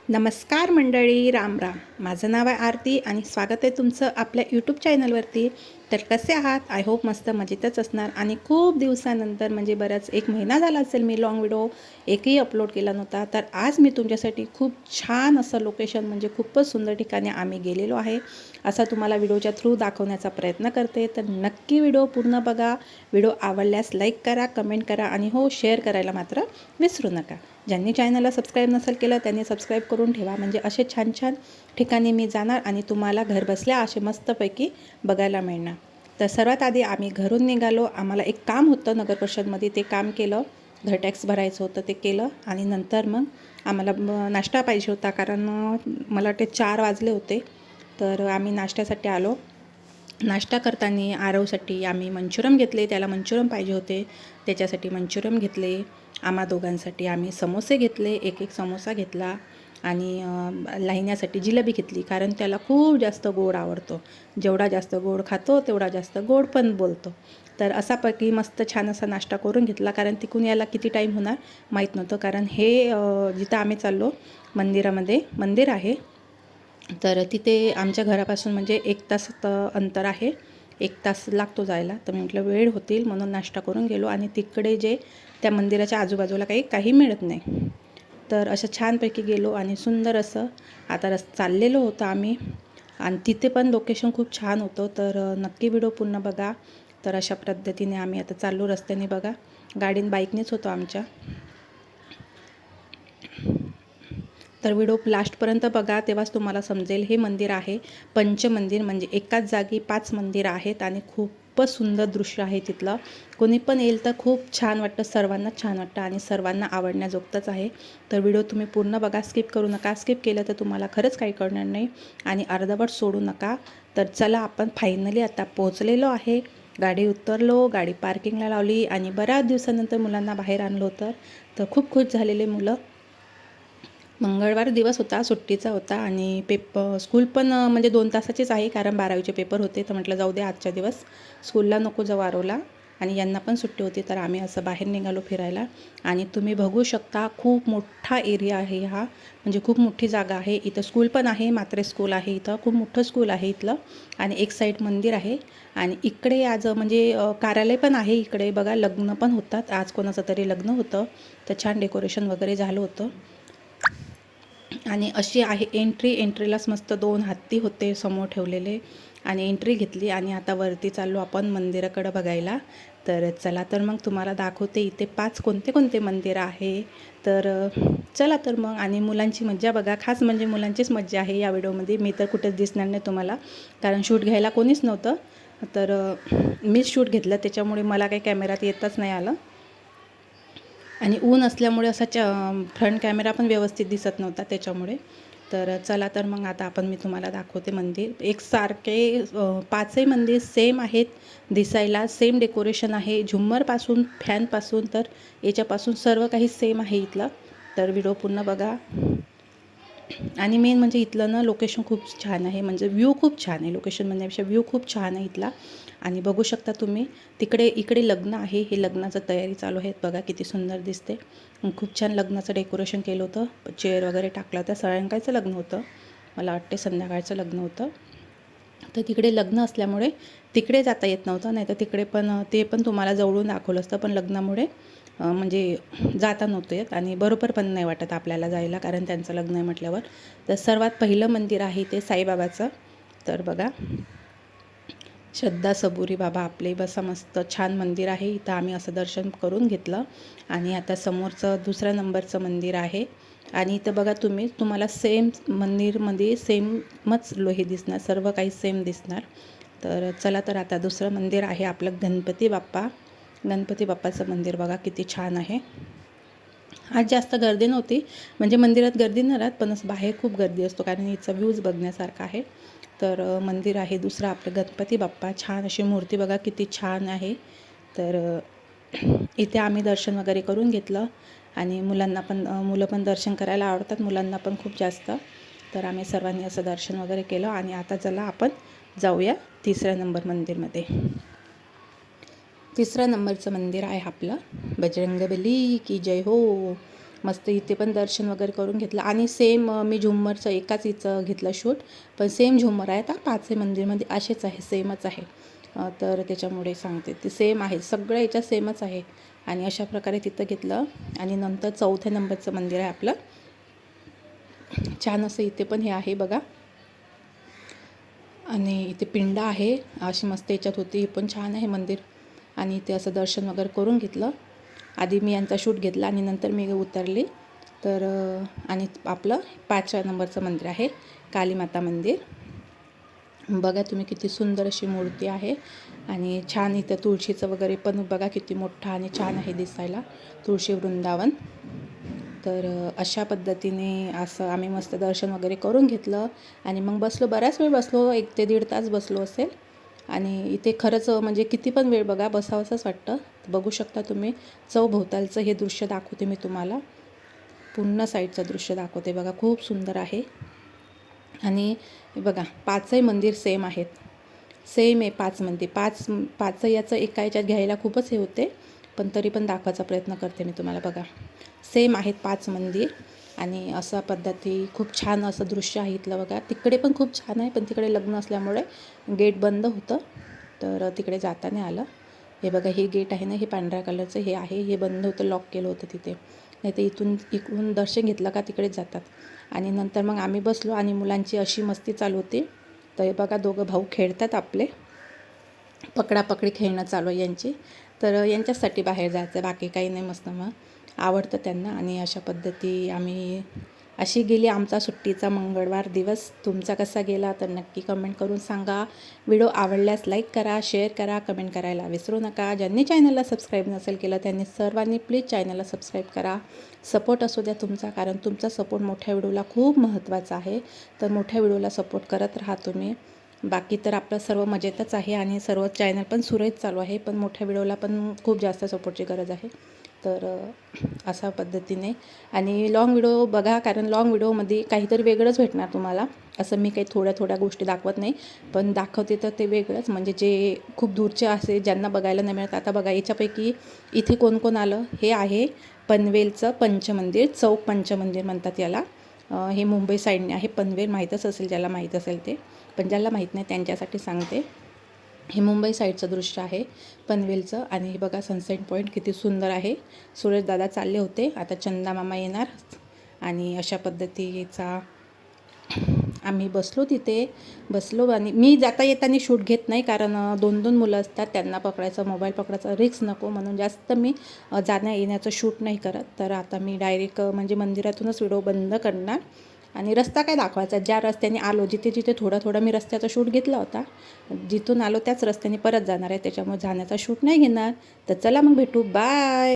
नमस्कार मंडळी, राम राम. माझं नाव आहे आरती आणि स्वागत आहे तुमचं आपल्या यूट्यूब चॅनलवरती. तर कसे आहात? आय होप मस्त मजेतच असणार. आणि खूप दिवसानंतर म्हणजे बराच 1 महिना झाला असेल मी लॉंग व्हिडिओ एकही अपलोड केला नव्हता. तर आज मी तुमच्यासाठी खूप छान असं लोकेशन म्हणजे खूपच सुंदर ठिकाणी आम्ही गेलेलो आहे असा तुम्हाला व्हिडिओच्या थ्रू दाखवण्याचा प्रयत्न करते. तर नक्की व्हिडिओ पूर्ण बघा. व्हिडिओ आवडल्यास लाईक करा, कमेंट करा आणि हो शेअर करायला मात्र विसरू नका. ज्यांनी चॅनलला सबस्क्राईब नसेल केलं त्यांनी सबस्क्राईब करून ठेवा, म्हणजे असे छान छान ठिकाणी मी जाणार आणि तुम्हाला घरबसल्या असे मस्तपैकी बघायला मिळणार. तर सर्वात आधी आम्ही घरून निघालो. आम्हाला एक काम होतं नगर परिषदमध्ये, ते काम केलं. घर टॅक्स भरायचं होतं ते केलं आणि नंतर मग आम्हाला नाश्ता पाहिजे होता, कारण मला वाटते 4 वाजले होते. तर आम्ही नाश्त्यासाठी आलो. नाश्ता करताना आरवसाठी आम्ही मंचुरियम घेतले, त्याला मंचुरियम पाहिजे होते त्याच्यासाठी मंचुरियम घेतले. आम्हा दोघांसाठी आम्ही समोसे घेतले, एक एक समोसा घेतला आणि लाहिण्यासाठी जिलेबी घेतली, कारण त्याला खूप जास्त गोड आवडतो. जेवढा जास्त गोड खातो तेवढा जास्त गोड पण बोलतो. तर असापैकी मस्त छान असा नाश्ता करून घेतला, कारण तिकून यायला किती टाईम होणार माहीत नव्हतं. कारण हे जिथं आम्ही चाललो मंदिरामध्ये मंदिर आहे, तर तिथे आमच्या घरापासून म्हणजे 1 तास अंतर आहे. 1 तास लागतो जायला. तर मी म्हटलं वेळ होतील म्हणून नाश्ता करून गेलो. आणि तिकडे जे त्या मंदिराच्या आजूबाजूला काही मिळत नाही. तर असं छानपैकी गेलो आणि सुंदर असं आता चाललेलो होतो आम्ही. आणि तिथे पण लोकेशन खूप छान होतं. तर नक्की व्हिडिओ पूर्ण बघा. तर अशा पद्धतीने आम्ही आता चाललो रस्त्याने बघा. बाईकनेच होतो आमच्या. तर व्हिडिओ लास्टपर्यंत बघा, तेव्हाच तुम्हाला समजेल. हे मंदिर आहे पंचमंदिर, म्हणजे एकाच जागी 5 मंदिरं आहेत आणि खूपच सुंदर दृश्य आहे तिथलं. कोणी पण येईल तर खूप छान वाटतं, सर्वांनाच छान वाटतं आणि सर्वांना आवडण्याजोगतंच आहे. तर व्हिडिओ तुम्ही पूर्ण बघा, स्किप करू नका. स्किप केलं तर तुम्हाला खरंच काही कळणार नाही आणि अर्धवट सोडू नका. तर चला, आपण फायनली आता पोहोचलेलो आहे. गाडी उतरलो, गाडी पार्किंगला लावली आणि बऱ्याच दिवसानंतर मुलांना बाहेर आणलं होतं. तर खूप खुश झालेले मुलं. मंगळवार दिवस होता, सुट्टीचा होता आणि स्कूल पण म्हणजे 2 तासाचीच आहे, कारण 12वीचे पेपर होते. तर म्हटलं जाऊ दे आजच्या दिवस स्कूलला नको जाऊ आरवला, आणि यांना पण सुट्टी होती. तर आम्ही असं बाहेर निघालो फिरायला. आणि तुम्ही बघू शकता खूप मोठा एरिया आहे हा, म्हणजे खूप मोठी जागा आहे. इथं स्कूल पण आहे, मात्रे स्कूल आहे इथं, खूप मोठं स्कूल आहे इथलं. आणि एक साईड मंदिर आहे आणि इकडे आज म्हणजे कार्यालय पण आहे. इकडे बघा लग्न पण होतात. आज कोणाचं तरी लग्न होतं, तर छान डेकोरेशन वगैरे झालं होतं. आणि अशी आहे एंट्रीलाच मस्त 2 हत्ती होते समोर ठेवलेले आणि एंट्री घेतली. आणि आता वरती चाललो आपण मंदिराकडं बघायला. तर चला, तर मग तुम्हाला दाखवते इथे 5 कोणते मंदिर आहे. तर चला तर मग. आणि मुलांची मज्जा बघा, खास म्हणजे मुलांचीच मज्जा आहे या व्हिडिओमध्ये. मी तर कुठेच दिसणार नाही तुम्हाला, कारण शूट घ्यायला कोणीच नव्हतं. तर मीच शूट घेतलं, त्याच्यामुळे मला काही कॅमेऱ्यात येतच नाही आलं. आणि ऊन असल्यामुळे असा फ्रंट कॅमेरा पण व्यवस्थित दिसत नव्हता त्याच्यामुळे. तर चला, तर मग आता मी तुम्हाला दाखवते मंदिर. एकसारखे 5ही मंदिर सेम आहेत दिसायला, सेम डेकोरेशन आहे, झुम्मरपासून फॅनपासून तर याच्यापासून सर्व काही सेम आहे इथलं. तर व्हिडिओ पूर्ण बघा. आणि मेन म्हणजे इथलं ना लोकेशन खूप छान आहे, म्हणजे व्ह्यू खूप छान आहे. लोकेशन म्हणण्यापेक्षा व्ह्यू खूप छान आहे इथला. आणि बघू शकता तुम्ही इकडे लग्न आहे, हे लग्नाचं तयारी चालू आहे बघा, किती सुंदर दिसते. खूप छान लग्नाचं डेकोरेशन केलं होतं, चेअर वगैरे टाकला होता. सायंकाळचं लग्न होतं, मला वाटते संध्याकाळचं लग्न होतं. तर तिकडे लग्न असल्यामुळे तिकडे जाता येत नव्हतं, नाही तर तिकडे पण ते पण तुम्हाला जवळून दाखवलं असतं, पण लग्नामुळे म्हणजे जाता नव्हतं येत आणि बरोबर पण नाही वाटत आपल्याला जायला, कारण त्यांचं लग्न आहे म्हटल्यावर. तर सर्वात पहिलं मंदिर आहे ते साईबाबाचं. तर बघा, श्रद्धा सबुरी बाबा आपले, बसा मस्त छान मंदिर आहे. इथं आम्ही असं दर्शन करून घेतलं. आणि आता समोरचं 2ऱ्या नंबरचं मंदिर आहे. आणि इथं बघा तुम्हाला सेम मंदिरमध्ये सेमच हे दिसणार, सर्व काही सेम दिसणार. तर चला, तर आता 2रं मंदिर आहे आपलं गणपती बाप्पाचं मंदिर बघा, किती छान आहे. आज जास्त गर्दी नव्हती, म्हणजे मंदिरात गर्दी नाही राहत, पण बाहेर खूप गर्दी असतो, कारण हिचा व्ह्यूज बघण्यासारखा आहे. तर मंदिर आहे 2रं आपलं गणपती बाप्पा. छान अशी मूर्ती बघा, किती छान आहे. तर इथे आम्ही दर्शन वगैरे करून घेतलं. आणि मुलं पण दर्शन करायला आवडतात, मुलांना पण खूप जास्त. तर आम्ही सर्वांनी असं दर्शन वगैरे केलं. आणि आता चला आपण जाऊया 3ऱ्या नंबर मंदिरमध्ये. 3ऱ्या नंबरचं मंदिर आहे आपलं बजरंगबली की जय हो. मस्त इथे पण दर्शन वगैरे करून घेतलं. आणि सेम मी झुम्मरचं एकाच हिचं घेतलं शूट, पण सेम झुम्मर आहे. आता पाचही मंदिरमध्ये असेच आहे, सेमच आहे. तर त्याच्यामुळे सांगते ते सेम आहे, सगळं याच्यात सेमच आहे. आणि अशा प्रकारे तिथं घेतलं. आणि नंतर 4थ्या नंबरचं मंदिर आहे आपलं. छान असं इथे पण हे आहे बघा. आणि इथे पिंड आहे अशी मस्त याच्यात होती. हे पण छान आहे मंदिर. आणि इथे असं दर्शन वगैरे करून घेतलं. आधी मी यांचा शूट घेतला आणि नंतर मी उतरली. तर आणि आपलं 5व्या नंबरचं मंदिर आहे कालीमाता मंदिर. बघा तुम्ही किती सुंदर अशी मूर्ती आहे. आणि छान इथं तुळशीचं वगैरे पण बघा किती मोठं आणि छान आहे दिसायला, तुळशी वृंदावन. तर अशा पद्धतीने असं आम्ही मस्त दर्शन वगैरे करून घेतलं. आणि मग बसलो, बराच वेळ बसलो, 1 ते 1.5 तास बसलो असेल. आणि इथे खरंच म्हणजे किती पण वेळ बघा बसावंसंच वाटतं. बघू शकता तुम्ही, चौभोवतालचं हे दृश्य दाखवते मी तुम्हाला, पूर्ण साईडचं दृश्य दाखवते बघा, खूप सुंदर आहे. आणि बघा 5ही मंदिर सेम आहेत, सेम आहे 5 मंदिर. 5 याचं एका याच्यात घ्यायला खूपच हे होते, पण तरी पण दाखवायचा प्रयत्न करते मी तुम्हाला. बघा सेम आहेत 5 मंदिर. आणि असा पद्धती खूप छान असं दृश्य आहे इथलं बघा. तिकडे पण खूप छान आहे, पण तिकडे लग्न असल्यामुळे गेट बंद होतं, तर तिकडे जाता नाही आलं. हे बघा हे गेट आहे ना, हे पांढऱ्या कलरचं हे आहे, हे बंद होतं, लॉक केलं होतं तिथे. नाही तर इकडून दर्शन घेतलं का तिकडेच जातात. आणि नंतर मग आम्ही बसलो आणि मुलांची अशी मस्ती चालू होती. तर हे बघा दोघं भाऊ खेळतात आपले, पकडापकडी खेळणं चालू आहे यांची. तर यांच्यासाठी बाहेर जायचं, बाकी काही नाही. मस्त मग आवडतं त्यांना. आणि अशा पद्धती आम्ही अशी गेली आमचा सुट्टीचा मंगळवार दिवस. तुमचा कसा गेला तर नक्की कमेंट करून सांगा. व्हिडिओ आवडल्यास लाईक करा, शेअर करा, कमेंट करायला विसरू नका. ज्यांनी चॅनलला सबस्क्राईब नसेल केलं त्यांनी सर्वांनी प्लीज चॅनलला सबस्क्राईब करा. सपोर्ट असू द्या तुमचा, कारण तुमचा सपोर्ट मोठ्या व्हिडिओला खूप महत्त्वाचा आहे. तर मोठ्या व्हिडिओला सपोर्ट करत राहा तुम्ही. बाकी तर आपलं सर्व मजेतच आहे आणि सर्व चॅनल पण सुरळीत चालू आहे, पण मोठ्या व्हिडिओला पण खूप जास्त सपोर्टची गरज आहे. तर अशा पद्धतीने. आणि लाँग व्हिडिओ बघा, कारण लाँग व्हिडिओमध्ये काहीतरी वेगळंच भेटणार तुम्हाला. असं मी काही थोड्या गोष्टी दाखवत नाही, पण दाखवते तर ते वेगळंच, म्हणजे जे खूप दूरचे असे ज्यांना बघायला नाही मिळत. आता बघा याच्यापैकी इथे कोण कोण आलं, हे आहे पनवेलचं पंचमंदिर, चौक पंचमंदिर म्हणतात याला. हे मुंबई साईडने आहे. पनवेल माहीतच असेल, ज्याला माहीत असेल ते, पण ज्याला माहीत नाही त्यांच्यासाठी सांगते. हे मुंबई साईडचं दृश्य आहे पनवेलचं. आणि हे बघा सनसेट पॉईंट किती सुंदर आहे. सुरेशदादा चालले होते, आता चंदा मामा येणार. आणि अशा पद्धतीचा आम्ही बसलो तिथे, बसलो. आणि मी जाता येताना शूट घेत नाही, कारण 2-2 मुलं असतात, त्यांना पकडायचं, मोबाईल पकडायचा रिस्क नको म्हणून जास्त मी जाण्या येण्याचं शूट नाही करत. तर आता मी डायरेक्ट म्हणजे मंदिरातूनच व्हिडिओ बंद करणार. आणि रस्ता काय दाखवायचा, ज्या रस्त्याने आलो, जिथे थोडा मी रस्त्याचा शूट घेतला होता, जिथून आलो त्याच रस्त्याने परत जाणार आहे, त्याच्यामुळे जाण्याचा शूट नाही घेणार. तर चला मग भेटू, बाय.